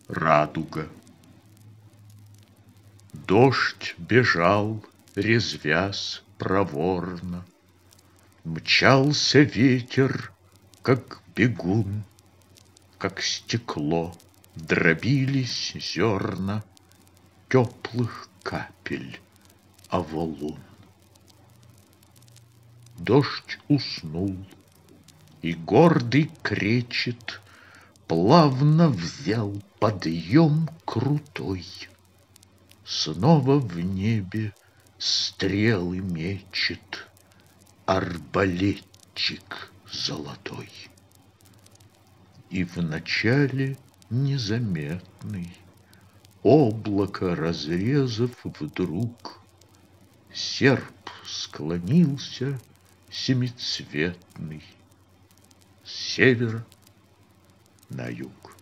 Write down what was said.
радуга. Дождь бежал, резвясь проворно, мчался ветер, как бегун, как стекло дробились зерна теплых капель о валун. Дождь уснул, и гордый кречет плавно взял подъем крутой. Снова в небе стрелы мечет арбалетчик золотой. И вначале незаметный, облако разрезав вдруг, серп склонился семицветный с севера на юг.